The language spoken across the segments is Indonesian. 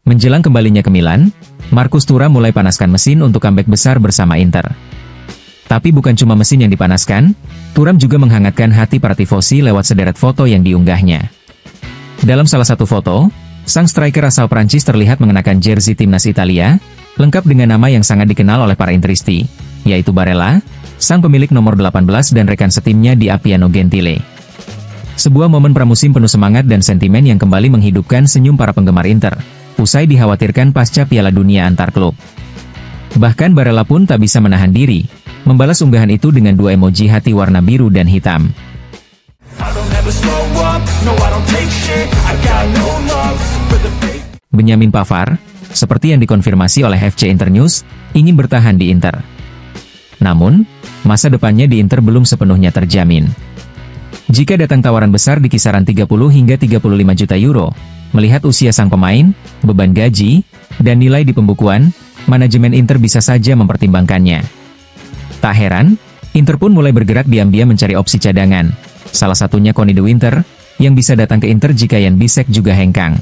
Menjelang kembalinya ke Milan, Marcus Thuram mulai panaskan mesin untuk comeback besar bersama Inter. Tapi bukan cuma mesin yang dipanaskan, Thuram juga menghangatkan hati para tifosi lewat sederet foto yang diunggahnya. Dalam salah satu foto, sang striker asal Prancis terlihat mengenakan jersey timnas Italia, lengkap dengan nama yang sangat dikenal oleh para Interisti, yaitu Barella, sang pemilik nomor 18 dan rekan setimnya di Appiano Gentile. Sebuah momen pramusim penuh semangat dan sentimen yang kembali menghidupkan senyum para penggemar Inter, usai dikhawatirkan pasca Piala Dunia antar klub. Bahkan Barella pun tak bisa menahan diri, membalas unggahan itu dengan dua emoji hati warna biru dan hitam. Benyamin Pavard, seperti yang dikonfirmasi oleh FC Internews, ingin bertahan di Inter. Namun, masa depannya di Inter belum sepenuhnya terjamin. Jika datang tawaran besar di kisaran 30 hingga 35 juta euro, melihat usia sang pemain, beban gaji, dan nilai di pembukuan, manajemen Inter bisa saja mempertimbangkannya. Tak heran, Inter pun mulai bergerak diam-diam mencari opsi cadangan, salah satunya Conny de Winter, yang bisa datang ke Inter jika Jan Bisek juga hengkang.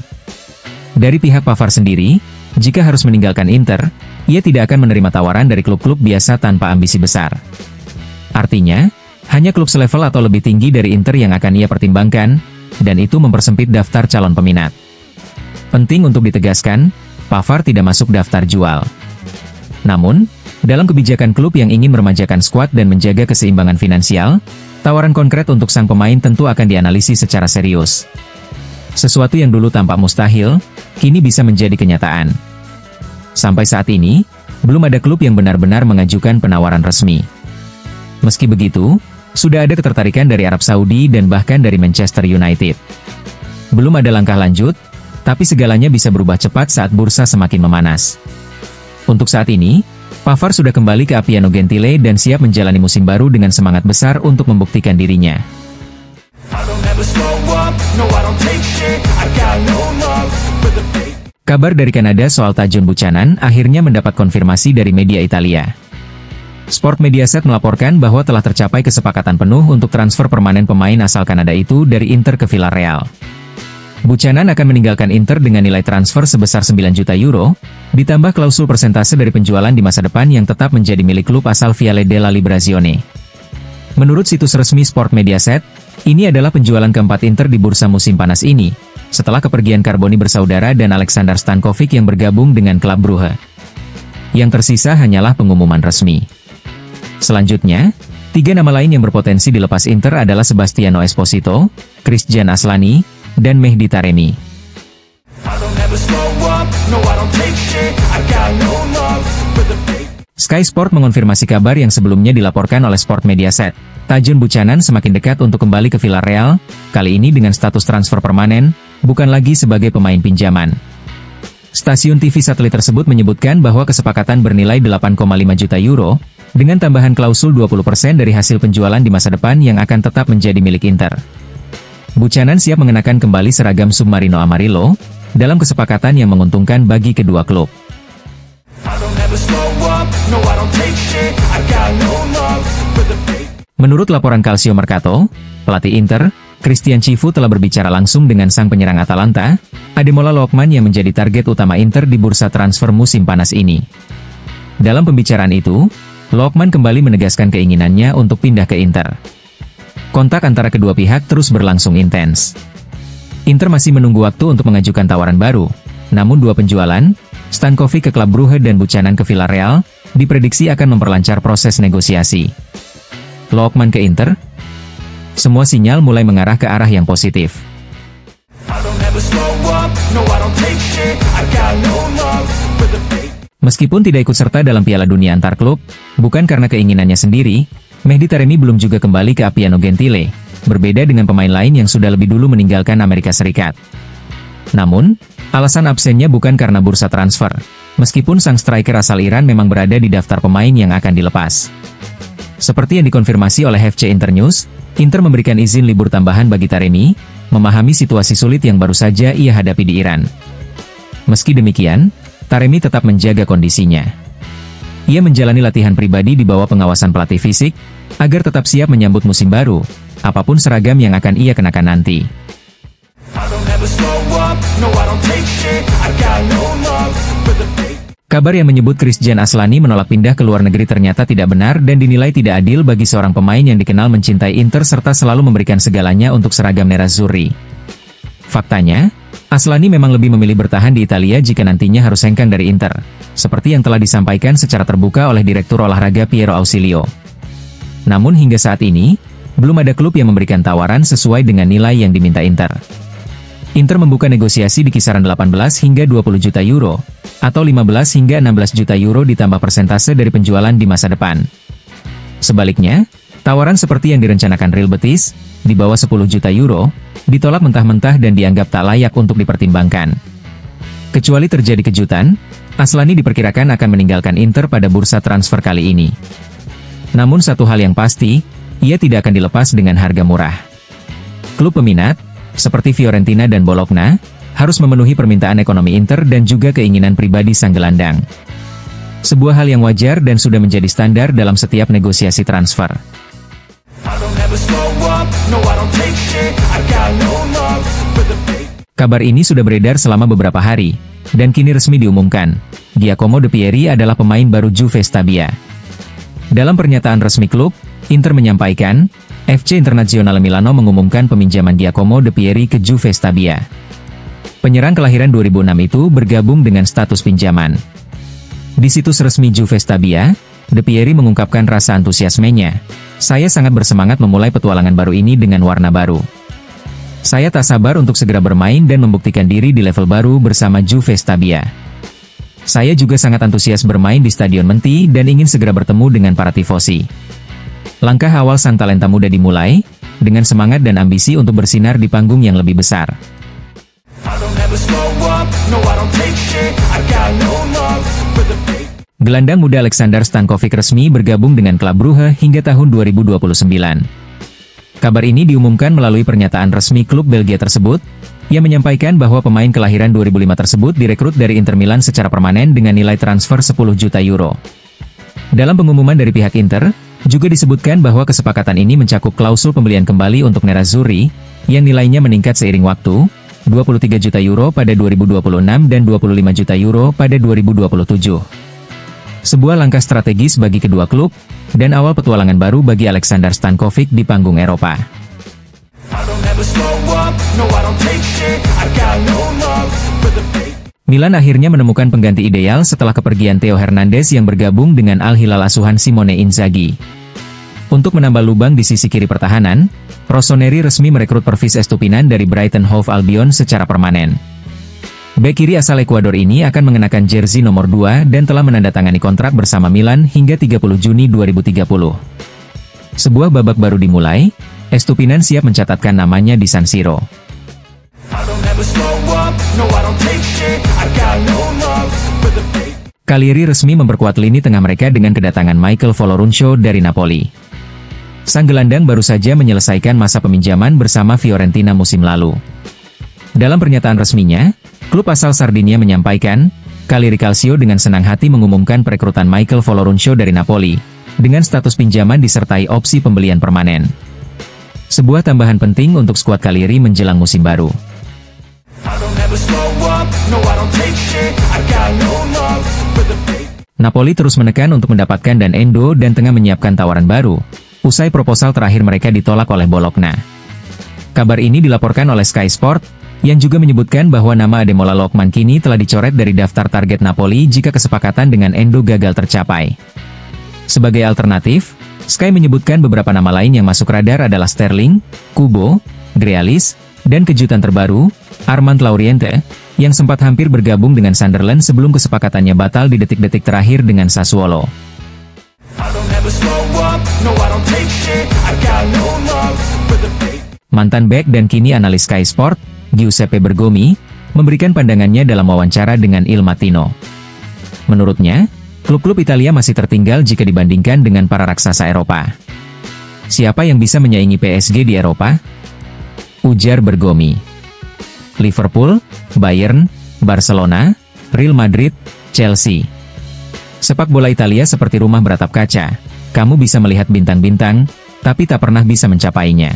Dari pihak Pavard sendiri, jika harus meninggalkan Inter, ia tidak akan menerima tawaran dari klub-klub biasa tanpa ambisi besar. Artinya, hanya klub selevel atau lebih tinggi dari Inter yang akan ia pertimbangkan, dan itu mempersempit daftar calon peminat. Penting untuk ditegaskan, Pavard tidak masuk daftar jual. Namun, dalam kebijakan klub yang ingin meremajakan skuad dan menjaga keseimbangan finansial, tawaran konkret untuk sang pemain tentu akan dianalisis secara serius. Sesuatu yang dulu tampak mustahil, kini bisa menjadi kenyataan. Sampai saat ini, belum ada klub yang benar-benar mengajukan penawaran resmi. Meski begitu, sudah ada ketertarikan dari Arab Saudi dan bahkan dari Manchester United. Belum ada langkah lanjut, tapi segalanya bisa berubah cepat saat bursa semakin memanas. Untuk saat ini, Pavard sudah kembali ke Appiano Gentile dan siap menjalani musim baru dengan semangat besar untuk membuktikan dirinya. Kabar dari Kanada soal Tajon Buchanan akhirnya mendapat konfirmasi dari media Italia. Sport Mediaset melaporkan bahwa telah tercapai kesepakatan penuh untuk transfer permanen pemain asal Kanada itu dari Inter ke Villarreal. Buchanan akan meninggalkan Inter dengan nilai transfer sebesar 9 juta euro, ditambah klausul persentase dari penjualan di masa depan yang tetap menjadi milik klub asal Viale della Liberazione. Menurut situs resmi Sport Mediaset, ini adalah penjualan keempat Inter di bursa musim panas ini, setelah kepergian Carboni bersaudara dan Alexander Stankovic yang bergabung dengan klub Brugge. Yang tersisa hanyalah pengumuman resmi. Selanjutnya, 3 nama lain yang berpotensi dilepas Inter adalah Sebastiano Esposito, Christian Aslani, dan Mehdi Taremi. Sky Sport mengonfirmasi kabar yang sebelumnya dilaporkan oleh Sport Mediaset. Tajon Buchanan semakin dekat untuk kembali ke Villarreal, kali ini dengan status transfer permanen, bukan lagi sebagai pemain pinjaman. Stasiun TV satelit tersebut menyebutkan bahwa kesepakatan bernilai 8,5 juta euro, dengan tambahan klausul 20% dari hasil penjualan di masa depan yang akan tetap menjadi milik Inter. Buchanan siap mengenakan kembali seragam Submarino Amarillo, dalam kesepakatan yang menguntungkan bagi kedua klub. Menurut laporan Calcio Mercato, pelatih Inter, Christian Chivu telah berbicara langsung dengan sang penyerang Atalanta, Ademola Lookman yang menjadi target utama Inter di bursa transfer musim panas ini. Dalam pembicaraan itu, Lookman kembali menegaskan keinginannya untuk pindah ke Inter. Kontak antara kedua pihak terus berlangsung intens. Inter masih menunggu waktu untuk mengajukan tawaran baru, namun dua penjualan, Stankovic ke klub Brugge dan Buchanan ke Villarreal, diprediksi akan memperlancar proses negosiasi. Lookman ke Inter? Semua sinyal mulai mengarah ke arah yang positif. Meskipun tidak ikut serta dalam Piala Dunia antar klub, bukan karena keinginannya sendiri, Mehdi Taremi belum juga kembali ke Appiano Gentile, berbeda dengan pemain lain yang sudah lebih dulu meninggalkan Amerika Serikat. Namun, alasan absennya bukan karena bursa transfer, meskipun sang striker asal Iran memang berada di daftar pemain yang akan dilepas. Seperti yang dikonfirmasi oleh FC Internews, Inter memberikan izin libur tambahan bagi Taremi, memahami situasi sulit yang baru saja ia hadapi di Iran. Meski demikian, Taremi tetap menjaga kondisinya. Ia menjalani latihan pribadi di bawah pengawasan pelatih fisik, agar tetap siap menyambut musim baru, apapun seragam yang akan ia kenakan nanti. Kabar yang menyebut Christian Aslani menolak pindah ke luar negeri ternyata tidak benar dan dinilai tidak adil bagi seorang pemain yang dikenal mencintai Inter serta selalu memberikan segalanya untuk seragam nerazzurri. Faktanya, Aslani memang lebih memilih bertahan di Italia jika nantinya harus hengkang dari Inter, seperti yang telah disampaikan secara terbuka oleh Direktur Olahraga Piero Ausilio. Namun hingga saat ini, belum ada klub yang memberikan tawaran sesuai dengan nilai yang diminta Inter. Inter membuka negosiasi di kisaran 18 hingga 20 juta euro, atau 15 hingga 16 juta euro ditambah persentase dari penjualan di masa depan. Sebaliknya, tawaran seperti yang direncanakan Real Betis, di bawah 10 juta euro, ditolak mentah-mentah dan dianggap tak layak untuk dipertimbangkan. Kecuali terjadi kejutan, Aslani diperkirakan akan meninggalkan Inter pada bursa transfer kali ini. Namun satu hal yang pasti, ia tidak akan dilepas dengan harga murah. Klub peminat, seperti Fiorentina dan Bologna, harus memenuhi permintaan ekonomi Inter dan juga keinginan pribadi sang gelandang. Sebuah hal yang wajar dan sudah menjadi standar dalam setiap negosiasi transfer. Kabar ini sudah beredar selama beberapa hari, dan kini resmi diumumkan, Giacomo De Pieri adalah pemain baru Juve Stabia. Dalam pernyataan resmi klub, Inter menyampaikan, FC Internazionale Milano mengumumkan peminjaman Giacomo De Pieri ke Juve Stabia. Penyerang kelahiran 2006 itu bergabung dengan status pinjaman. Di situs resmi Juve Stabia, De Pieri mengungkapkan rasa antusiasmenya. Saya sangat bersemangat memulai petualangan baru ini dengan warna baru. Saya tak sabar untuk segera bermain dan membuktikan diri di level baru bersama Juve Stabia. Saya juga sangat antusias bermain di Stadion Menti dan ingin segera bertemu dengan para tifosi. Langkah awal sang talenta muda dimulai, dengan semangat dan ambisi untuk bersinar di panggung yang lebih besar. Gelandang muda Aleksandar Stankovic resmi bergabung dengan klub Brugge hingga tahun 2029. Kabar ini diumumkan melalui pernyataan resmi klub Belgia tersebut, yang menyampaikan bahwa pemain kelahiran 2005 tersebut direkrut dari Inter Milan secara permanen dengan nilai transfer 10 juta euro. Dalam pengumuman dari pihak Inter, juga disebutkan bahwa kesepakatan ini mencakup klausul pembelian kembali untuk nerazzurri, yang nilainya meningkat seiring waktu, 23 juta euro pada 2026 dan 25 juta euro pada 2027. Sebuah langkah strategis bagi kedua klub, dan awal petualangan baru bagi Aleksandar Stankovic di panggung Eropa. Milan akhirnya menemukan pengganti ideal setelah kepergian Theo Hernandez yang bergabung dengan Al Hilal asuhan Simone Inzaghi. Untuk menambah lubang di sisi kiri pertahanan, Rossoneri resmi merekrut Pervis Estupinan dari Brighton Hove Albion secara permanen. Bek kiri asal Ekuador ini akan mengenakan jersey nomor 2 dan telah menandatangani kontrak bersama Milan hingga 30 Juni 2030. Sebuah babak baru dimulai, Estupinan siap mencatatkan namanya di San Siro. Cagliari resmi memperkuat lini tengah mereka dengan kedatangan Michael Folorunsho dari Napoli. Sang gelandang baru saja menyelesaikan masa peminjaman bersama Fiorentina musim lalu. Dalam pernyataan resminya, klub asal Sardinia menyampaikan, Cagliari Calcio dengan senang hati mengumumkan perekrutan Michael Folorunsho dari Napoli, dengan status pinjaman disertai opsi pembelian permanen. Sebuah tambahan penting untuk skuad Cagliari menjelang musim baru. Napoli terus menekan untuk mendapatkan Dan Endo dan tengah menyiapkan tawaran baru, usai proposal terakhir mereka ditolak oleh Bologna. Kabar ini dilaporkan oleh Sky Sport, yang juga menyebutkan bahwa nama Ademola Lookman kini telah dicoret dari daftar target Napoli jika kesepakatan dengan Endo gagal tercapai. Sebagai alternatif, Sky menyebutkan beberapa nama lain yang masuk radar adalah Sterling, Kubo, Grealish, dan kejutan terbaru, Armand Lauriente, yang sempat hampir bergabung dengan Sunderland sebelum kesepakatannya batal di detik-detik terakhir dengan Sassuolo. Mantan bek dan kini analis Sky Sport, Giuseppe Bergomi, memberikan pandangannya dalam wawancara dengan Il Mattino. Menurutnya, klub-klub Italia masih tertinggal jika dibandingkan dengan para raksasa Eropa. Siapa yang bisa menyaingi PSG di Eropa? Ujar Bergomi. Liverpool, Bayern, Barcelona, Real Madrid, Chelsea. Sepak bola Italia seperti rumah beratap kaca. Kamu bisa melihat bintang-bintang, tapi tak pernah bisa mencapainya.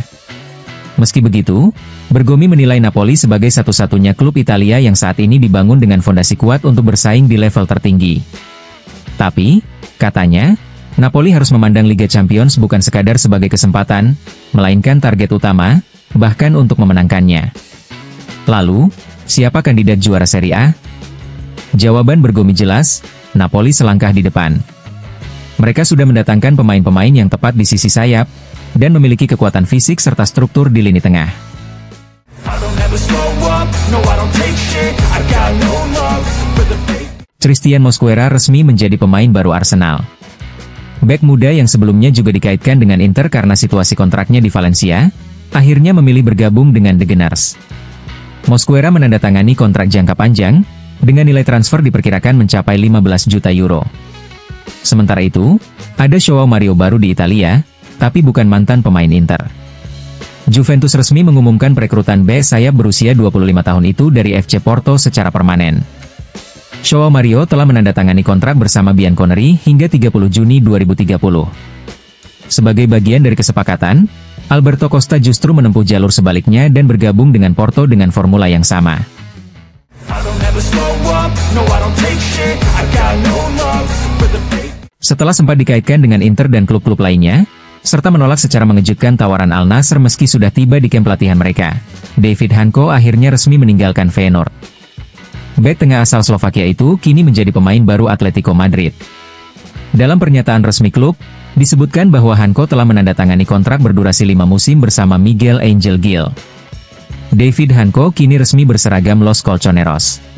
Meski begitu, Bergomi menilai Napoli sebagai satu-satunya klub Italia yang saat ini dibangun dengan fondasi kuat untuk bersaing di level tertinggi. Tapi, katanya, Napoli harus memandang Liga Champions bukan sekadar sebagai kesempatan, melainkan target utama, bahkan untuk memenangkannya. Lalu, siapa kandidat juara Serie A? Jawaban Bergomi jelas, Napoli selangkah di depan. Mereka sudah mendatangkan pemain-pemain yang tepat di sisi sayap, dan memiliki kekuatan fisik serta struktur di lini tengah. Christian Mosquera resmi menjadi pemain baru Arsenal. Bek muda yang sebelumnya juga dikaitkan dengan Inter karena situasi kontraknya di Valencia, akhirnya memilih bergabung dengan The Gunners. Mosquera menandatangani kontrak jangka panjang, dengan nilai transfer diperkirakan mencapai 15 juta euro. Sementara itu, ada Joao Mario baru di Italia, tapi bukan mantan pemain Inter. Juventus resmi mengumumkan perekrutan bek sayap berusia 25 tahun itu dari FC Porto secara permanen. Joao Mario telah menandatangani kontrak bersama Bianconeri hingga 30 Juni 2030. Sebagai bagian dari kesepakatan, Alberto Costa justru menempuh jalur sebaliknya dan bergabung dengan Porto dengan formula yang sama. Setelah sempat dikaitkan dengan Inter dan klub-klub lainnya, serta menolak secara mengejutkan tawaran Al Nassr meski sudah tiba di kamp pelatihan mereka, David Hanko akhirnya resmi meninggalkan Feyenoord. Bek tengah asal Slovakia itu kini menjadi pemain baru Atletico Madrid. Dalam pernyataan resmi klub, disebutkan bahwa Hanko telah menandatangani kontrak berdurasi 5 musim bersama Miguel Angel Gil. David Hanko kini resmi berseragam Los Colchoneros.